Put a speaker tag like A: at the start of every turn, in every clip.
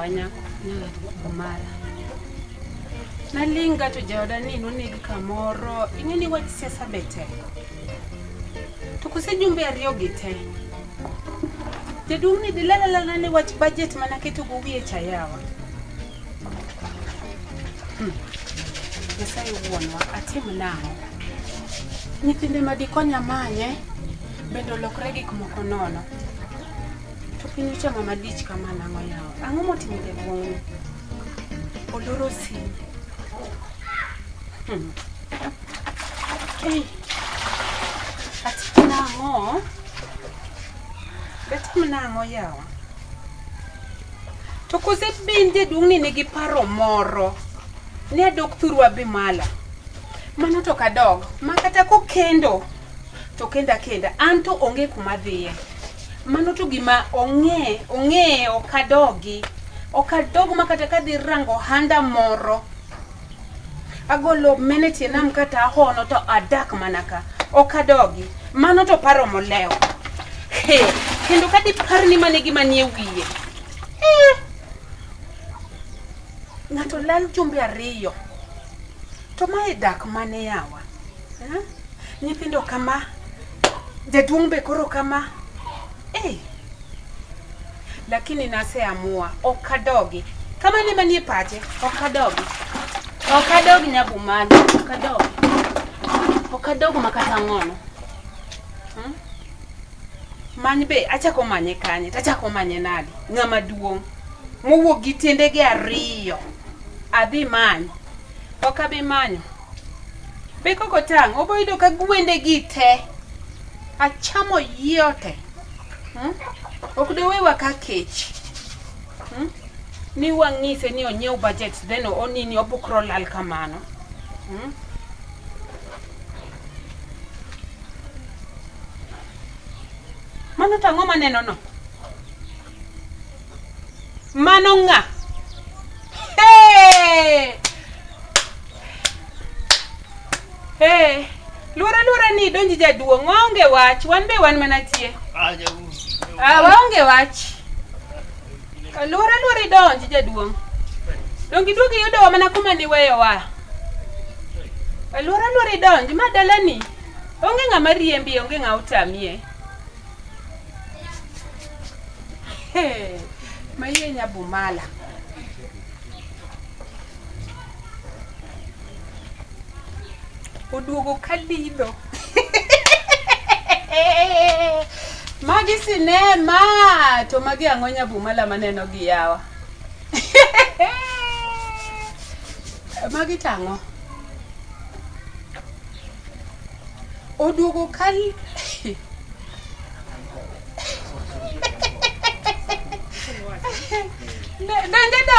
A: wanya kumala. Nalinga to jaoda nino nigi kamoro ing'eni wach siasa bete. To kusejumbe ariyo gite. Jaduong' ni dilala ni wach budget mana keto go wiye chayawa. Nyasaye wuonwa atim nang'o. Nyithinde madikonya manye bendo lokre gik moko nono. To piny chama madich kama nang'o yawa. Ang'o motimo jaduong'? Oloro sim. Atim nang'o? Betim nang'o yawa? To kose bende jaduong' ni nigi paro moro. Ne adok thuru abimala. Mano to kadog. Makata kokendo. To kenda. Anto onge kumadhiye. Mano to gima ong'e okadogi. Okadog makata kadhi rango handa moro. Agolo meneti nam kata hono to adak manaka. Okadogi. Mano to paro moleo. Kendo kadi parni mane gima nie wiye. Ng'ato lal jumbe ariyo. To mae dak mane yawa. Nyithindo kama. Jaduong' be koro kama. Lakini nase amua. Okadogi. Kama ne manie pache. Okadogi. Okadogi nyabumani. Okadogi. Okadogi makata ng'ono. Many be achako manye kanye. Tachako manye nadi. Ng'ama duong'. Mowuok gi tiendege ariyo. Adhi many. Okabi manyo. Be koko tang'. Oboido ka gwende gite. Achamo yote. Okdewewa ka kech. Ni wang'ise ni onyiew budget. Then onini obukro lal kamano. Mano tang'o maneno no. Mano ng'a. Luora ni donji jaduong' waonge wach. Wan be wan mana tie. Waonge wach. Luora donji jaduong'. Dongi duogi yudo mana kuma ni weyo wa. Luora donji madalani. Onge ng'ama riembi, onge ng'a utamie. Maiye nyabumala. Oduogo kalido. Magi sinema. To magi ang'o nyabumala maneno gi yawa. Magi tang'o. Oduogo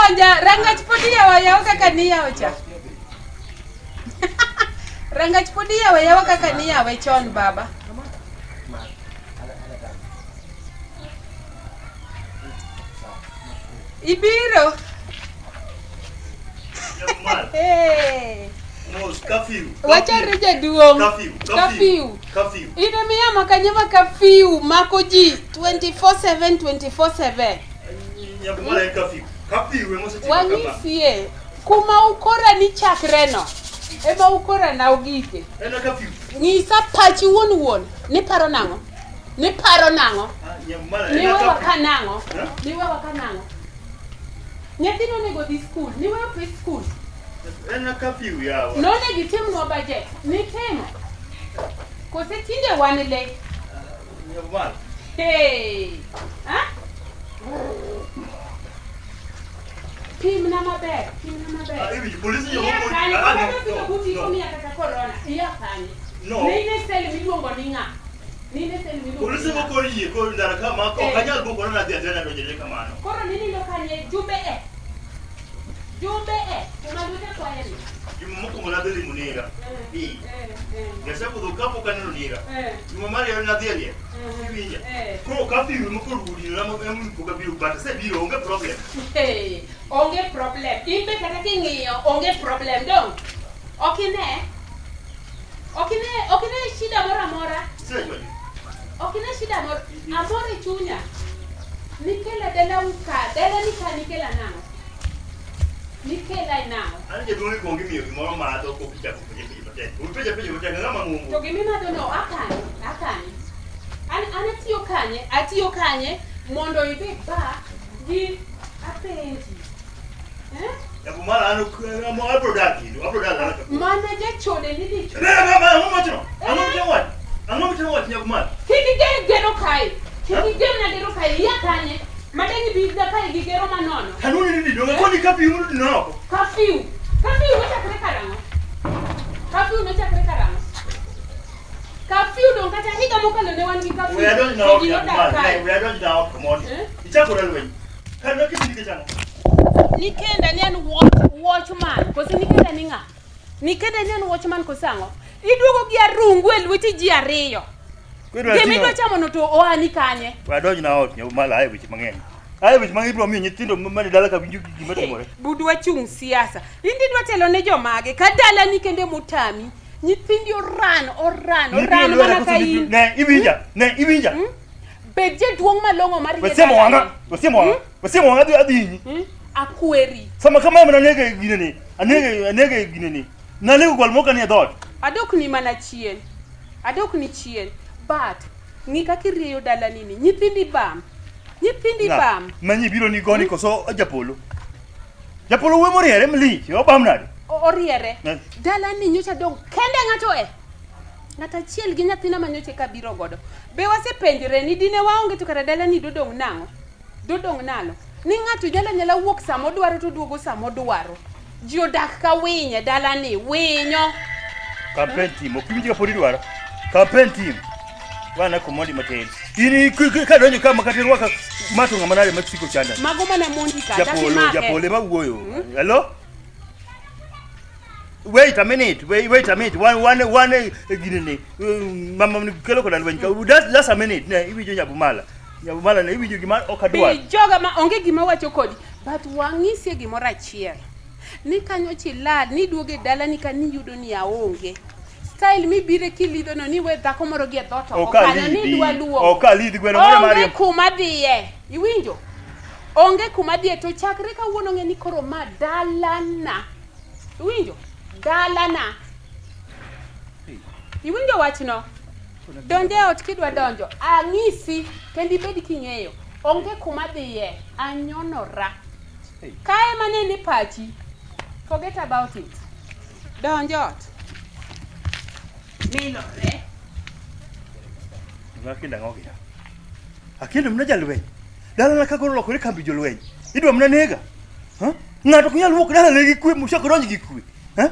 A: Donja, rangach podi yawa yawa kaka ni yawa cha. Rangach podi yawa kaka ni yawa chon baba. Ibiro.
B: No, curfew.
A: Wachare jaduong'.
B: Curfew.
A: Ine miya makanyama curfew mako ji 24/7.
B: Nyabumala curfew. Curfew emosetima kama.
A: Wanyisie kuma ukora ni chakreno. Ema ukora na ogike.
B: Ena curfew.
A: Ng'isa pachi wuon. Ni paro nang'o?
B: Nyabumala
A: Niwe wakanang'o? Nyathino nego dhi school. Niwe pe school.
B: Ena curfew yawa.
A: None gitimnwa budget. Nitimo. Kose tinde wan le.
B: Nyabumala.
A: Pimna maber.
B: Hivi polisi
A: No. Nine sel miluongo ni ng'a.
B: Polisi moko yie ko ndara kama ko kanyal boko na dia tena dojele kamano.
A: Koro nini ndo kanye jumbe kuma lute kwa yeni.
B: Moko mona deli munira. Gasa ko do kapo kanelo nira. Mari na deli. Ibinja. Ko kafi moko rudi na mo emu ko gabiru bata se biro onge problem.
A: Onge problem. Imbe kata kingiyo onge problem dong. Okine shida mora.
B: Sio.
A: Okine shida amore chunya. Nikela dela uka, dela nikela nango. Nikela nango.
B: Ani je dole ko ngimi moro ma to ko picha ko pete. Upeja ngama mungu.
A: To gimi ma no akani. Ani atiyo kanye mondo ibe ba di apenji.
B: Ya bumala anu mo product ala.
A: Mana je chode ni di.
B: Mama chino. Anu mtino wat ya bumala.
A: Kiki gero kai. Ya kanye. Madengi bi da kai gi gero manono.
B: Kanuni ni donga ko ni kapi unu no.
A: Kafiu wacha kare karamo. Kafiu don kata higa mokalo ne wan gi kafiu.
B: We don't know. We don't know commodity. Ichako dalwe. Kana kibi dikechana.
A: Nikenda ni an watchman. Kosi nikenda ninga. Nikenda ni an watchman kosango. Iduogo gi arungu e lweti ji ariyo. Gemi do chamo no to oani kanye.
B: We don't know nyamala ai bichi mang'eny. Ai bichi mang'eny bro mi nyithindo mane dala ka winju gima timore.
A: Budu wachung siasa. Indi dwa telo ne jomage ka dala ni kende mutami. Nyithindi oran mana kai.
B: Ne ibinja.
A: Beje duong malongo mari.
B: Wasemo wanga adinyi.
A: Akweri.
B: Sama kama mna nege ginene. Anege ginene. Na lego gol moka ni adot.
A: Adok ni mana chien. But ngika kiriyo dala nini. Nyithindi bam.
B: Manyi biro ni goni koso Japolo. Japolo we moriere mli. Yo bam nade.
A: Oriere. Dala ni nyocha dong kende ngato e. Ngata chiel gi nyathina manyoche ka biro godo. Be wasepenjre ni dine waonge to kara dala ni dodong nango. Dodong nalo. Ni ngato jala nyala wuok samo dwaro to duogo samo dwaro. Ji odak ka winye dala ni winyo.
B: Campaign team okimji ka podi dwaro. Campaign team. Wana komodi matel. Ini ka donjo kama katirwa ka mato ngamanale Mexico chanda.
A: Mago mana mondi ka
B: Japolo ma wuoyo. Hello? Wait a minute. One ginene. Mama kelo ko dalwen ka. That's a minute. Ne iwijo Nyabumala. Nyabumala ne iwijo gima okadwa.
A: Bi joga ma onge gima wacho kodi. But wang'isi gimoro achiel. Ni kanyo chilad ni duoge dala ni kani yudo ni aonge. Style mi bire kilidho no ni we dhako moro gi dhoto. Okana ni dwa luo.
B: Okalidhi gweno moro Mariam.
A: Onge kuma dhiye. Iwinjo? Onge kuma dhiye to chakre kawuono ng'e ni koro ma dalana. Iwinjo? Dalana. Iwinjo wachno? Donje ot kidwa donjo. Ang'isi kendi bed king'eyo. Onge kuma dhiye. Anyonora. Kae mane ni pachi. Forget about it. Donjo ot. Milore.
B: Ngakinda ngogia. Akendo mna jalweny. Dala na kagoro lokore kambi jolweny. Idwa mna nega. Ha? Ngato kunyal wuok dala legi kwe mushako donji gi kwe. Ha?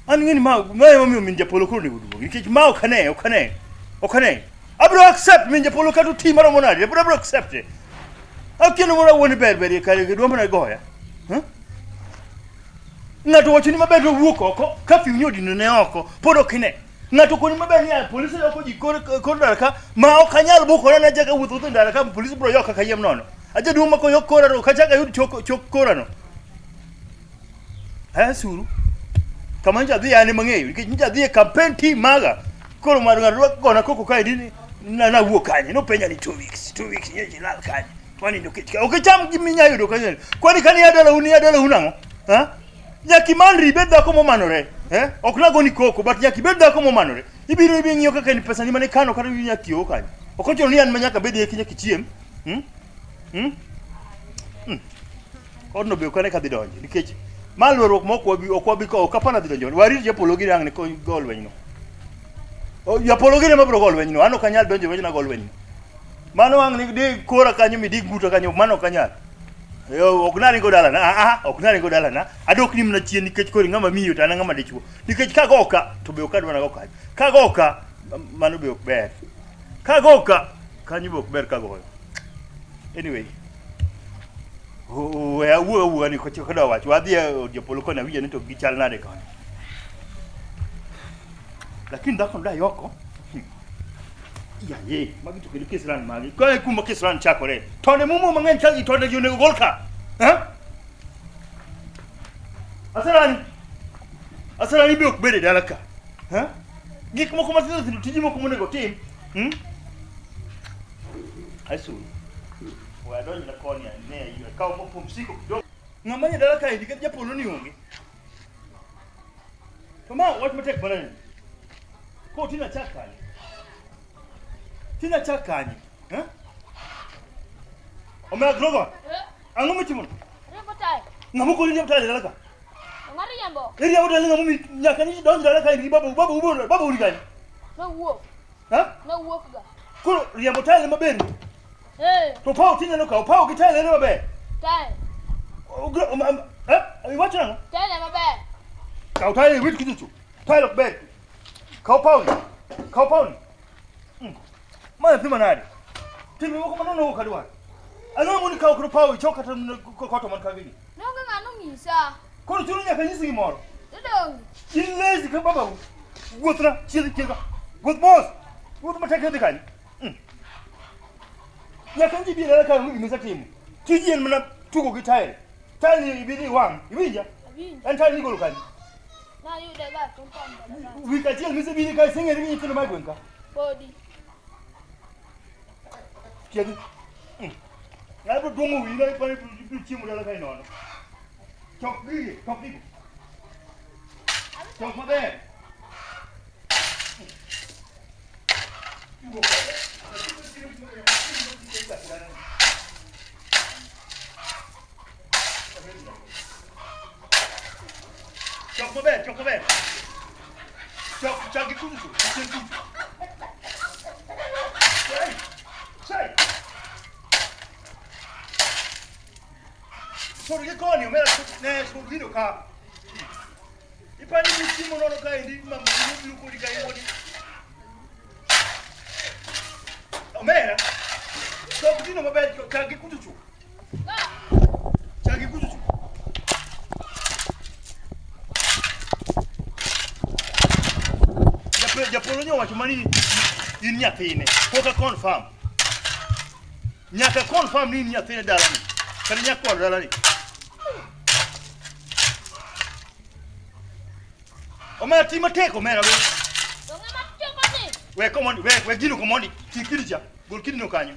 B: An ngini ma mami min Japolo kuro ne wudu. Nikech ma okane. Abro accept min Japolo katu timaro monadi. Abro accept. Akendo mora woni berberi kale gidwa mna goya. Ha? Ngato wacho ni maber do wuok oko ka fiunyo dino ne oko podo kine ngato koni maber ni polisi oko jikor daraka ma okanyal bukore na jaga wuotho daraka polisi bro yoka kayem nono aje duma ko yokora ro kachaga yud chokora no suru kamanja dhi ani mangeyo nikech dhi campaign team maga koro mar ngado gona koko kai dini na wuok kanye no penya ni 2 weeks yeji lal kanye twani ndo kitka okecham giminya yudo kanye kwani kani adala unango ha Nyakimandri bed dhako momanore, okna goni koko, but nyaki bed dhako momanore. Ibiro ng'iyo kaka ni pesa ni mane kano kata nyaki o kanyo. Okocho ni an manyaka bed e nyaki chiem. Odno be okane ka dhi donje nikech malweruok moko okwabi ko kapana dhi donjo. Warit Japolo gi rang ne ko gol wenyno. Japolo gi ne mabro gol wenyno. An ok anyal donjo wenyna gol wenyno. Mano wang ni de kora kanyo mi dig nguto kanyo mano ok anyal. Yo oknari go dala na oknari go dala na adok ni mna chien nikech kori ngama miyo tana ngama dichwo nikech kagoka to be okadwa na goka kagoka mano be ok ber kagoka kanyo be ok ber kagoyo anyway we awu ni ko chiko dawa wadhi Japolo kona wiye ni to gichal nade kon lakini dako nda yoko ye magi to kisran magi ko e kuma kisran chakore tone mumu mangen chagi tone june golka asarani be ok bede dalaka gik moko matino tiji moko monego tim Asu. Wadonyo na konya ne yu ka mapumziko kidogo. Ng'amanya dala kae dikati Japolo ni onge. Kama watu matek bana. Ko tina chakani. Tina chakani. Eh? Omera Grogo. Ango mitimo?
C: Riambo tai.
B: Ngamu ko ni mtale dala ka.
C: Ngari yambo.
B: Eri yamu dala ngamu nyaka ni don dala kae ni babu uri gani?
C: No wo.
B: Ha?
C: No wo ga.
B: Ko riambo tale maber. To pao tina no ka pao kitale ne maber.
C: Tai.
B: Iwacho nang'o?
C: Tai maber.
B: Kau tale wit kiduchu. Tale ok ber. Kau pao ni. Ma pima nade. Timi moko manono ka dwar. Ano muni kau kro pao choka to koto man ka gini.
C: No ga ngano ngisa.
B: Ko tulu nyaka nyisi gimoro.
C: Dodong.
B: In lazy ka baba. Wuothna chiedh chiega. Wuoth mos. Wuoth matek hedhi kani. Nyaka nji bi dala ka ngi misa timu. Tiji en mana tugo gi tile. Tile ni ibidi wang. Ibinja. En tile ni golo kani.
C: Na yu de ga tumpan dala.
B: Wi ka chiel misa bi ka singeri ni tino magwen ka.
C: Body.
B: Chiegi. Na bu dongo wi na pa ni chimu dala kai nono. Chok bi. Chok maber. Chok maber. Chok gikuzu. Sai. Sono che coni, me la ne scordido ka. I pani di timo non ka indi ma mi ko di kai woni. O mera. So dino maber ka gikuzu. Chagi kuzu. Japolo nyo wacho mani in nyathine. Poka confirm. Nyaka confirm ni nyathine dalani. Kani nyakwa dalani. Omera tima teko mera we.
C: Donga mateko ni.
B: We command we gino command. Tikirija. Gol kidino kanyo.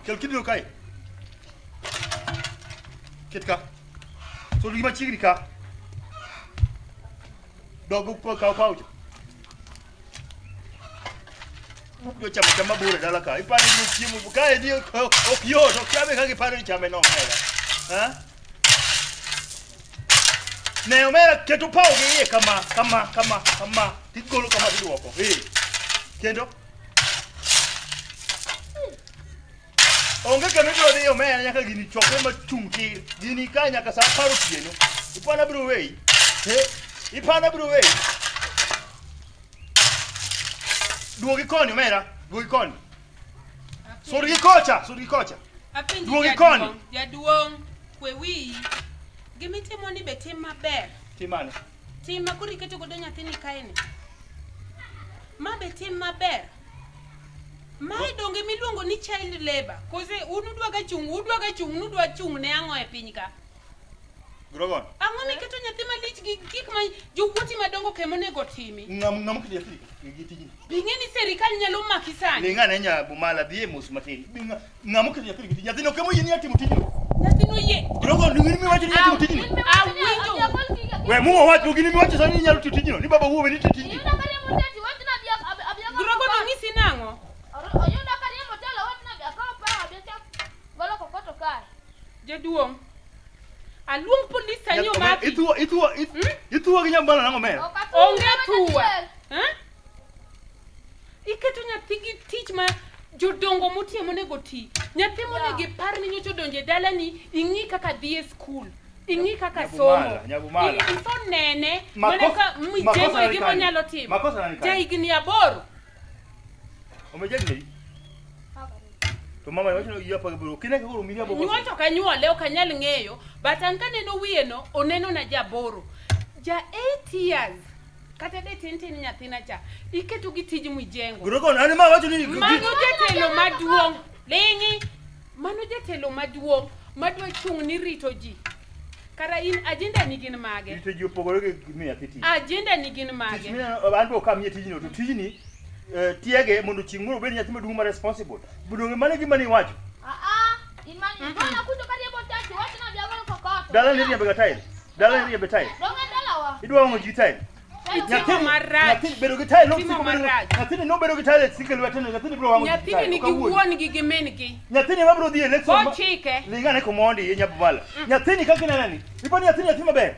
B: Kel kidino kai. Kitka. So lima chigri ka. Dogo po ka paucho. Yo chama bure dala ka. Ipani ni timu bukae dio okyo to kabe ka giparo ni chama no mera. Ha? Ne omera keto pao ge kama tikolo kama duoko. Kendo. Onge ka ndio dio omera nyaka gini choke ma chungki. Gini ka nyaka sa paro pieno. Ipana bro wei. Ipana bro wei. Duogi koni omera, duogi koni. Sorgi kocha. Duogi koni.
A: Jaduong kwe wi. Gimitimo ni betim maber.
B: Timane.
A: Tim makuri keto godo nyathini kaeni. Ma betim maber. Mae donge miluongo ni child labor. Kose udwa chung ne ang'o e piny ka.
B: Grogon.
A: Ang'o miketo nyathi malich gi gik ma jowuoti madongo kemo nego timi.
B: Ngam kidi afrik gitiji.
A: Bing'eni serikal nyalo maki sani.
B: Linga nenya bumala bie mus matin. Ngam kidi afrik gitiji. Nyathino kemo yini atimo tijino.
A: Nyathino ye.
B: Grogon ngini mi wacho ni atimo tijino.
A: Awinjo.
B: We mu wacho ngini mi wacho sani nyalo tijino. Ni baba wuowe ni tijino.
A: Grogon ong'isi nang'o? Jaduong. Aluong polis sanyo maki.
B: Ituwa gi nyambana nang'o mera.
A: Onge tuwa. Iketo nyathi gi tich ma jodongo motiemo nego ti. Nyathi monego ipar ni nyocha donje dala ni ing'i kaka dhi e skul. Ing'i kaka somo. Ifo nene mana ka mijengo gimo nyalo timo. Ja higni 8.
B: Omejagni. To mama wacho no yapa bro. Kine ka goro miri abo.
A: Nyuol to kanyuole ok anyal ng'eyo, but an kaneno wieno oneno na jaboro. Ja 8 years. Kata de tintin nyathina cha. Iketo gi tij mijengo.
B: Grogon ani ma wacho ni
A: mano jatelo maduong'. Lingi. Mano jatelo maduong' madwa chung ni rito ji. Kara in agenda ni gin mage.
B: Rito ji opogore gi miya tiji.
A: Agenda ni gin mage.
B: Tijni an bo kam ye tijino to tijni tiege mondo ching'uro bed nyathi maduong' ma responsible. Budonge mane gima ni wacho.
C: Imani bana kuto karibu tatu watu na biago kokoto.
B: Dala ni riembe tile. Dala ni riembe tile.
C: Donga dalawa.
B: Idwa ngo tile. Nyathi bedo gi tile no
A: Timo marach.
B: Nyathi no bedo gi tile sikelo watene nyathi bro wango.
A: Nyathi ni gi wuon gi min gi.
B: Nyathi ne mabro dhi election.
A: Ko chike.
B: Lingane ko mondi ye nyabala. Nyathi ni kaka nani? Iponi nyathi maber.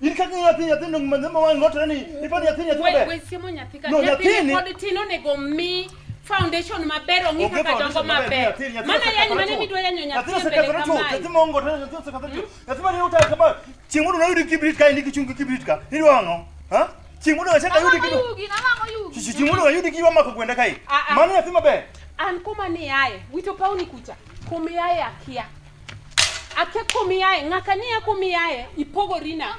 B: In kaka nyathi no manzama wango ngoto ni. Iponi nyathi maber.
A: We siemo nyathi ka. Nyathi pod tino nego mi foundation maber ongi kaka dongo maber. Mana yani mane midwa yanyo nyathi mbele kama.
B: Nyathi mongo nyathi sekatho. Nyathi mane uta kama chingudu na yudi kibrit ka indi kichungu kibrit ka. Idwa wango? Ha? Chingudu ga chaka yudi kido. Chingudu ga yudi kiwa mako kwenda kai. Mana nyathi maber.
A: An kuma ni yaye. Wito pauni kucha. Kumi yaye akia. Akia kumi yaye. Ngaka ni ya kumi yaye. Ipogorina.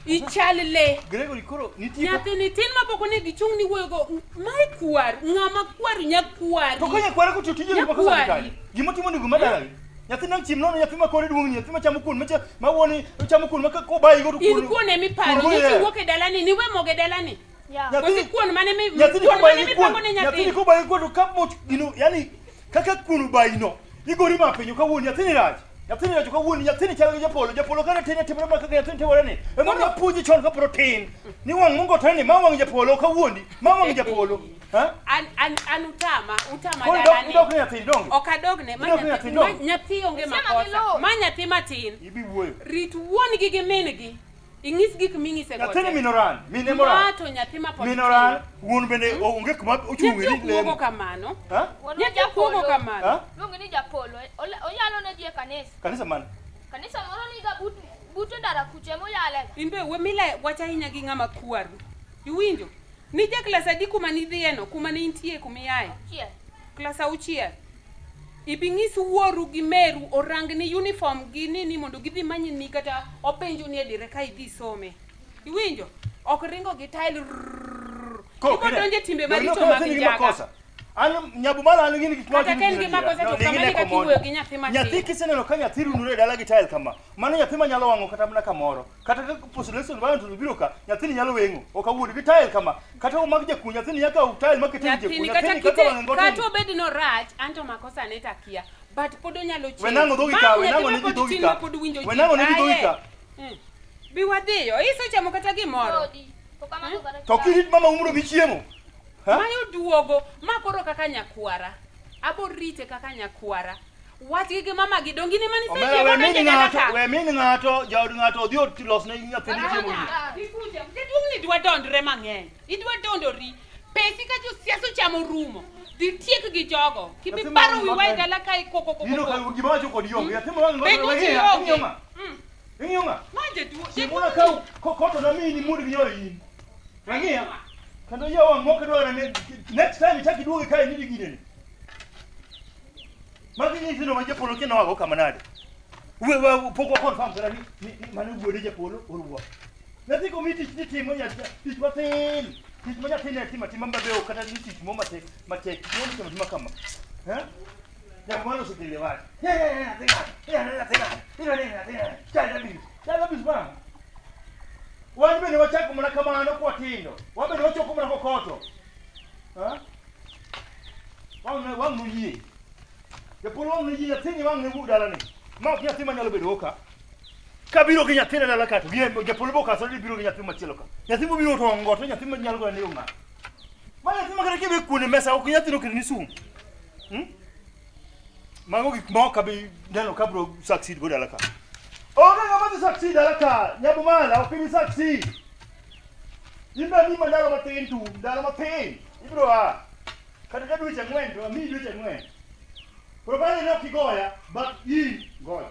A: Ichalile.
B: Gregory koro nitie.
A: Nyathi ni tin mapoko ne gichung ni wuogo. Mai kwar. Ngama kwar nyakwari.
B: To kanya kwara ko tije ni bako sakali. Gima timo ni guma dala. Nyathi nang chim nono nyathi makore duong' nyathi machamo kun macha mawoni chamo kun maka ko bai go to kun.
A: In kuone mi paro ni wuok e dalani ni we moge dalani.
C: Ya.
A: Nyathi kuon mane mi
B: nyathi
A: kuon mane mi pango ne nyathi.
B: Nyathi ko bai go to kapo gino yani kaka kun bai no. Igori ma penyo ka woni nyathi ni rach. Nyathi ni rach ka woni nyathi ni chalo gi japolo kana tene timre maka nyathi ni tewore ni. E mo puonji chon ka protein. Ni wang mungo tani ma wang japolo ka woni. Ma wang japolo. Ha?
A: An utama
B: dalani. Dok nyathi donge.
A: Okadogne nyathi onge makosa. Ma nyathi matin.
B: Ibi wuoyo.
A: Rit wuon gi min gi. Ingis gik mingise
B: gote. Nyathi minoran, mine moran.
A: To nyathi ma pod.
B: Minoran, wuon bende onge kuma ochung'e ni
A: lemo. Kamano.
B: Ha?
A: Nyathi kuogo kamano.
C: Lungi ni japolo. Oyalo ne die kanisa.
B: Kanisa man.
C: Kanisa moro ni ga buto ndara kuche mo yale.
A: Imbe we mila wacha hinya gi ngama kwaru. Iwinjo? Ni je klasa di kuma ni dhieno, kuma ni intie kumiyae.
C: Chie.
A: Klasa uchiel. Ibingis wuoru gi meru orang ni uniform gi nini mondo gidhi manyi ni kata openjo ni edire ka idhi some. Iwinjo? Ok ringo gi tile. Ibo donje timbe marito mag jaga.
B: An nyabumala an ngini gitwa
A: gi ngi makosa to kamani ka kiwuoyo gi nyathi matin.
B: Nyathi kiseneno ka nyathi runure dala gi tile kama. Mano nyathi manyalo wango kata mana kamoro. Kata ka postulation bayo to biro ka nyathi nyalo wengo. Ok awuod gi tile kama. Kata umag jaku nyathi nyaka tile makete je ku nyathi kata wango.
A: Kata obed no rach anto makosa ne takia. But podo nyalo chiwo.
B: Wenango dogika, wenango ni dogika. Wenango ni dogika.
A: Biwadhiyo, iso chamo kata gimoro.
B: To kirit mama umro bichiemo.
A: Mayo duogo, makoro kaka nyakwara. Abo rite kaka nyakwara. Wati gi mama gi dongi ni mani seje
B: we mini ngato, jaod ngato odio los ne nyathi ni chiemo ni.
A: Ikuje, kedung ni dwa dondre mang'eny. Idwa dondori. Pesi ka jo siaso chamo rumo. Di tiek gi jogo. Kibi paro wi wai dala kai koko.
B: Ino ka gima jo kod yong. Yathi mo
A: ng'o.
B: Ng'o.
A: Manje duo.
B: Simona ka kokoto na mini mudi gi nyoyo yin. Rangia. Kando yawa moka dwa na next time itaki duoge kai nidi gideni. Magi ni sino manje polo kina wago kama nade. We poko confirm sana ni manu bode je polo oruwa. Nati komiti timo ya tich matin. Tich manya tena tima mbabe okata ni tich mo mate kioni kama kama. Ha? Ya mwana sitile wale. Tena. Bana. Wani ni wachako mna kama ano kwa tindo. Wabe ni wachako mna kokoto. Ha? Wangu yie. Ya polo wangu yie tini wangu budala ni. Ma kia tima nyalo bedoka. Kabiro kinya tena dala kato. Ya polo boka sali biro kinya tima chiloka. Ya tima biro to ngoto ya tima nyalo kwa neunga. Ma ya tima kare kibe kune mesa okunya tino kini sumu. Mango gikmo kabi dano kabro succeed go dala ka. Oga ngama succeed dala ka. Nyabumala opini succeed. Imba ni mandalo matin tu, dala matin. Ibro a. Kata duwe cha ngwendo, ami duwe cha ngwendo. Probably no kigoya, but yi goya.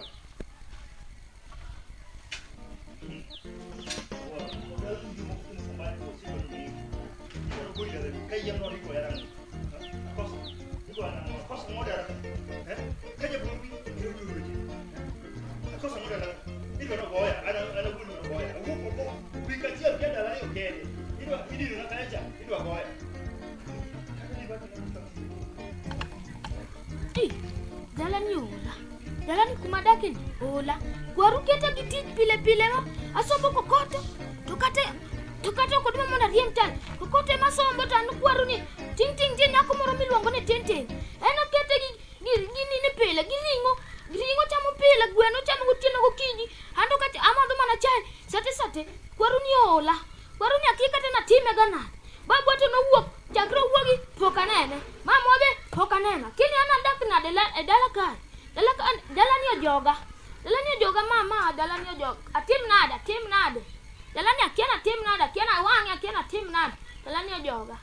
C: Dalani kumadake ola. Kwaru keta gitij pile mo. Asobo kokoto. To kate To kata ko dum mona riem tan. Ko te masombo tan kwaru ni. Ting nyako moro miluongo ni Tintin. En okete gi ni pile gi ringo chamo pile gweno chamo gotieno gokinyi. Ando kata amadho mana chai. Sate kwaru ni ola. Kwaru ni akika tena time gana. Babu to no wuok chakro wuogi pokanene. Mamode pokanena. Kini ana dak na dala ka. Dala ni ojoga. Dala ni ojoga mama, dala ni ojoga. Atim nada. Dala ni akiana tim nada, akiana wangi, akiana tim nada. Dala ni ojoga.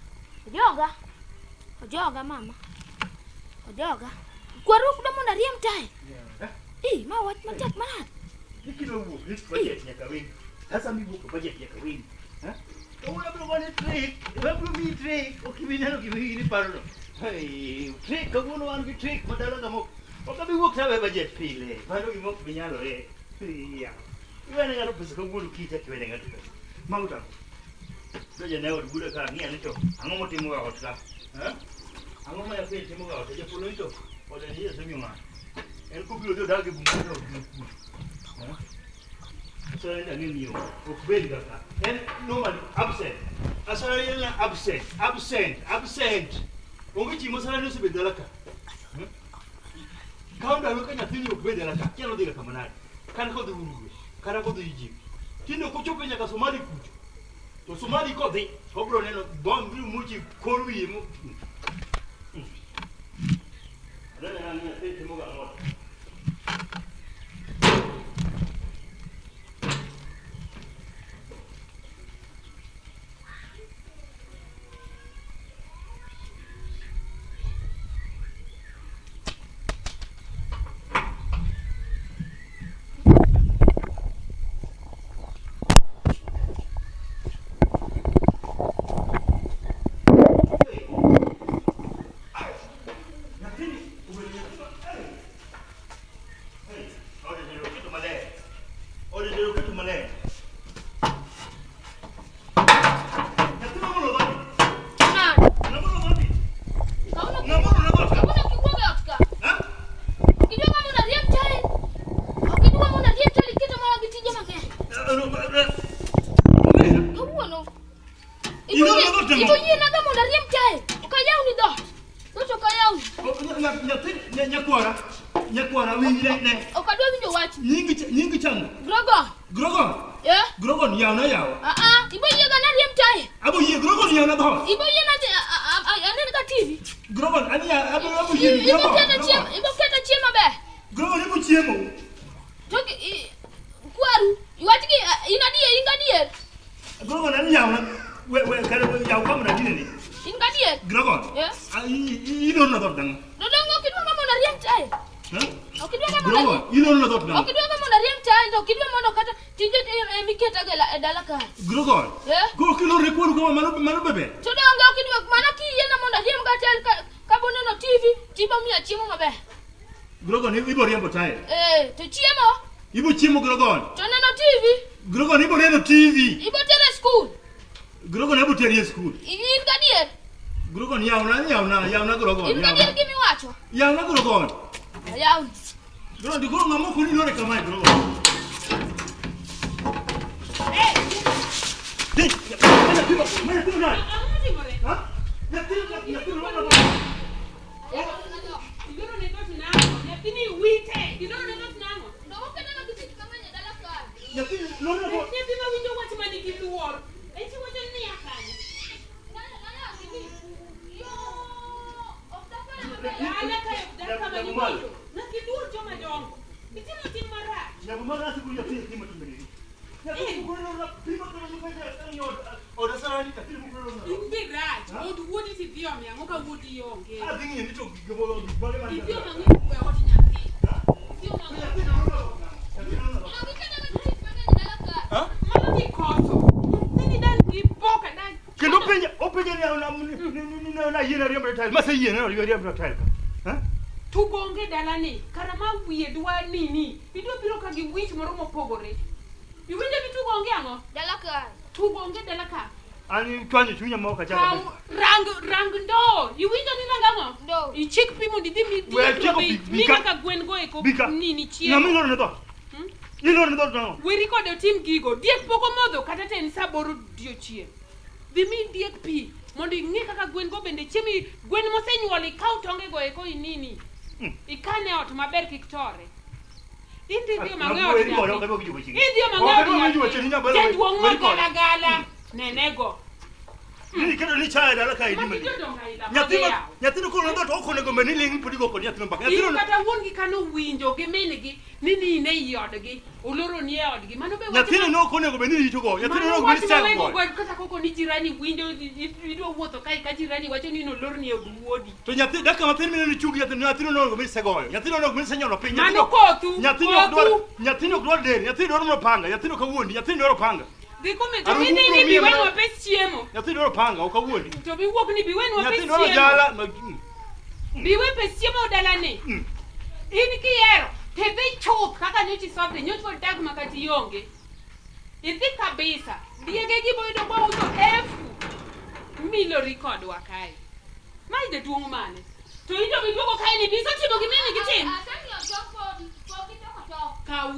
C: Ojoga mama. Ojoga. Kwaru kuda mona riem tai. Ma wat matek manat.
B: Nikilo wuok ni budget nyaka wing. Sasa mi wuok budget nyaka wing. Una bro one trick. Babu mi trick. Okibinyalo ni paro. Hey, trick kabuno an gi trick madala gamo. Okabi wuok tawe budget pile. Paro gi mok binyalo re. Ya. Iwene ngalo pesa kabuno kita kiwene ngalo. Mauta. Doje ne od buda ka ngi anito. Ango motimo ga otka. Ango ma ya pe timo ga otka. Je polo ito. Oda ni yeso mi ma. El kubilo do dage bungo. So ina nini yo. Okubeli kaka. And normally absent. Asara yana absent. Ongichi mosala no sebe dalaka. Kaunda loka nya tini okubeli dalaka. Kiano diga kamanari. Kana ko durugo. Kana ko duiji. Tino ko chope nya ka Somali kucho. To Somali ko de. Obro neno bombi muchi koru yimu. Ana na tete moga no. Nyakwara winyi ne.
C: Okadwa winjo wach.
B: Nyingi chango. Grogon.
C: Yeah.
B: Grogon yauna yawa.
C: Ibo yega na riem tai.
B: Abo ye Grogon yauna dho.
C: Ibo yena anene ka TV.
B: Grogon ani abo ye Grogon.
C: Ibo keta chiema be.
B: Grogon ibo chiemo.
C: Toki kwaru. Iwatiki ingadier.
B: Grogon ani yauna. We kare yawa kamna dineni.
C: Ingadier.
B: Grogon.
C: Yeah.
B: I don't know that dang.
C: Dodongo kidwa kama na riem tai. Okidwa kama
B: Grogon, I don't know that dang.
C: Okidwa kama na riem tai, okidwa mondo kata tije miketa gela dala ka.
B: Grogon.
C: Yeah.
B: Go kilo record ko manu bebe.
C: Todongo okidwa mana ki yena mondo riem gatel ka bonono TV, tiba mia chiemo mabe.
B: Grogon ibo riembo tai.
C: To chiemo.
B: Ibo chiemo Grogon.
C: To neno TV.
B: Grogon ibo neno TV.
C: Ibo tere school.
B: Grogon ibo tere school.
C: In gadier.
B: Grogon yauna Grogon.
C: In gadier gimi wacho.
B: Yauna Grogon.
C: Yaun.
B: Grogon di ko ngamo ko ni lore kamai Grogon. Ding. Mana tu na? Ha? Ya tu na.
A: Kidoro ne totu nango. Yakini wite. Kidoro ne totu nango.
C: No kana na kitu kama nya dala ka.
B: Ya tu no.
A: Ne bima winjo wati mani kiluor. Eti wote ni yakani. Ala kayo daka mani winjo. Na kiluor joma dongo. Itimo tim mara.
B: Ya bumara siku ya tim tumeni. Ya tu ko no prima ko no ka ya oda sarani ka tim ko no.
A: Imbe raj. Od wodi ti dio mi angoka wodi yonge.
B: Dingi ni to gbo bale man.
A: Dio mangi kwa wati nyati. Dio mangi. Mama ni koso. Nini dan ipoka dan.
B: Kendo openja ni na yena riembo tile. Masa yena riembo tile. Ha?
A: Tugonge dalani. Karama wiye dwa nini. Idwa biro ka gi wich moro mopogore. Iwinjo bi tugonge ango?
C: Dala ka.
A: Tugonge dala ka.
B: Ani twani chunya mo ka chaka.
A: Rang ndo. Iwinjo ni nangango?
C: Ndo.
A: Ichik pimo di mi.
B: We chiko
A: Ni ka gwen go eko nini chiemo.
B: Na mi loro ne to. Ilo ni do.
A: We record the team gigo. Diek poko modho kata ten saboro diochie. Dhi mi diek pi mondo ing'e kaka gwen go bende chiemi gwen mosenyuol ikaw tonge go eko inini. Ikane ot maber kik tore. Indi dio mang'eyo. Indi dio mang'eyo. Jaduong' magala nenego.
B: Ni kendo ni chaya dala ka idima. Nyathino ko ndo to konego meni ling pudi go ko nyathino mbaka.
A: Nyathino kata wuon gi kano winjo gi minigi ni ne yodgi oloro ni odgi mano be
B: nyathino no konego meni rito go. Nyathino no gwi sel go.
A: Kata koko ni jirani winjo idwa wuotho kai ka jirani wacho ni no loro ni wuodi.
B: To nyathino daka mathin meni ni chugi nyathino no go meni segoyo. Nyathino no go meni senyono piny.
A: Mano kothu.
B: Nyathino dwar del. Nyathino dwar panga. Nyathino ka wuondi. Nyathino dwar panga.
A: Diko me to ni bi wen wapes chiemo.
B: Nyathino dwar panga o ka wuondi.
A: To bi wuok ni bi wen wapes chiemo.
B: Nyathino jala
A: bi wen pes chiemo dalane. In kiero te dhi chuth kaka nyochi softe nyochi pod dag makati yonge. Idhi kabisa. Diege gi boydo kwa uso efu. Milo record wa kai. Mai de duong mane. To ido bi duogo kai ni biso timo gi mimi gitim. Ka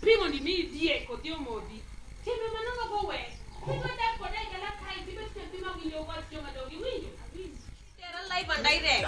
A: pimo ni mi die ko dio modi. Timo manongo go we. Timo da ko dai gala kai tibe timo winjo kwa choma dogi winjo. Tera live and direct.